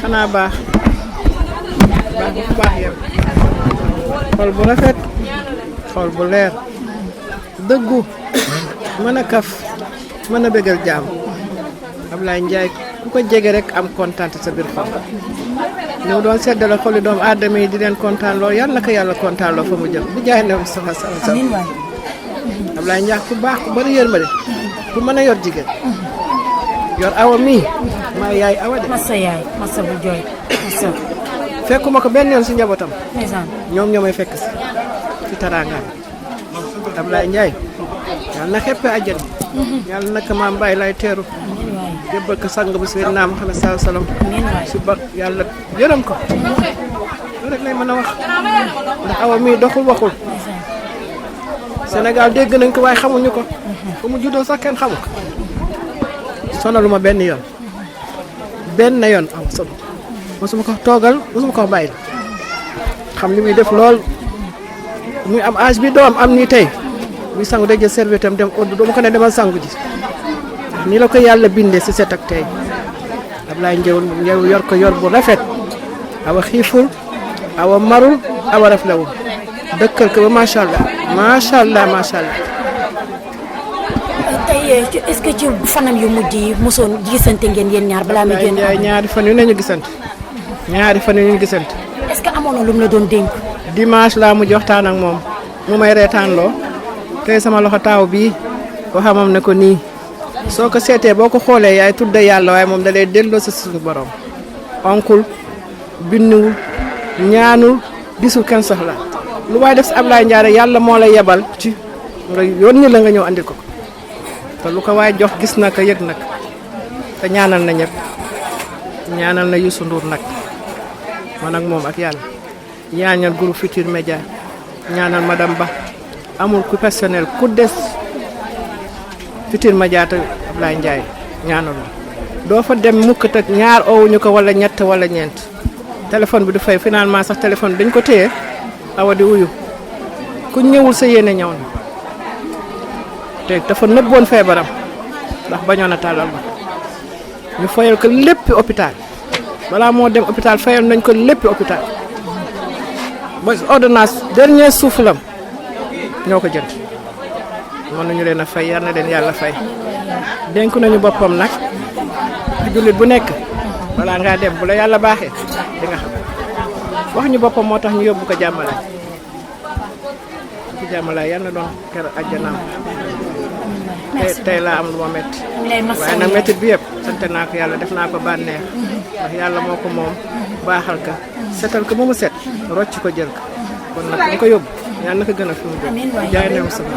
xanaa baax bu baax yow xol bu rafet xol bu leer dëggu mën a kaf mën a bégal jaam Ablaye Ndiaye ku ko jege rek am kontaan sa biir xol ni mu doon seddale xoli doomu aadama yi di leen kontaan lool yàlla na ko yàlla kontaan loo fa mu jëm bu jaay ne Moustapha Sall Ablaye Ndiaye ku baax ku bari yërmande ku mën a yor jigéen yor awa mii maa yaay awa de masa yaay masa bu jooy masa fekkuma ko benn yoon si njabootam ndeysaan ñoom ñoo may fekk si ci taraangaam Ablaye Ndiaye yàlla na xeppe àjjana yàlla na ko maam Baye lay teeru jébbal ko sang bu Seydina Muhammad sallallahu alayhi wasallam si ba yàlla yërëm ko loolu rek lay mën a wax ndax awa mii doxul waxul Sénégal dégg nañ ko waaye xamuñu ko fu mu juddoo sax kenn xamu ko sonaluma benn yoon aw solo mosuma ko toogal mosuma ko bàyyi xam li muy def lool muy am âge bi doom am nii tey muy sangu day jël serviette am dem odd doo ma ko ne demal sangu ji nii la ko yàlla bindee si set ak tey Ablaye Ndiaye yor ko yor bu rafet awa xiiful awa marul awa raflewul dëkkal ko ba macha allah macha allah macha allah. tey est-ce que ci fanam yu mujj yi mosoon gisante ngeen yéen ñaar balaa muy génn. ñaari fan yu ne ñu gisante ñaari fan yu ñu gisante. est-ce que amoon na lu mu la doon dénk. dimanche laa mujj waxtaan ak moom mu may reetaan loo tey sama loxo taaw bii waxamam ne ko nii soo ko seetee boo ko xoolee yaay tudde yàlla waaye moom da lay delloo sa suñu borom onkul binnuwul ñaanul gisul kenn soxla lu waay def si Ablaye Ndiaye yàlla moo lay yebal ci nga yónni la nga ñëw andil ko te lu ko waay jox gis na ko yëg nag te ñaanal na ñëpp ñaanal na Youssou Ndour nag man ak moom ak yàlla ñaanal groupe Futurs Médias ñaanal madame Ba amul ku personnel ku des Futurs Médias te Ablaye Ndiaye ñaanal la doo fa dem mukk te ñaar owuñu ko wala ñett wala ñeent téléphone bi du fay finalement sax téléphone bi dañ ko téye awa di uyu ku ñëwul sa yéene ñëw na te dafa nëbboon feebaram ndax bañoon a tàllal ba ñu fayal ko lépp hôpital balaa moo dem hôpital fayal nañ ko lépp hôpital ba ordonnance dernier soufflam ñoo ko jënd mën nañu leen a fay yar na leen yàlla fay dénk nañu boppam nag jullit bu nekk balaa ngaa dem bu la yàlla baaxee di nga xam wax ñu boppam moo tax ñu yóbbu ko jàmmalaay ci jàmmalaay yal na doon kër àjjanaam tey laa am lu ma métti waaye nag métti bi yëpp sant naa ko yàlla def naa ko bànneex ndax yàlla moo ko moom baaxal ka setal ko ba mu set rocc ko jël ko kon nag ñu ko yóbbu yàlla na ko gën a fi mu jëm jaay neew sama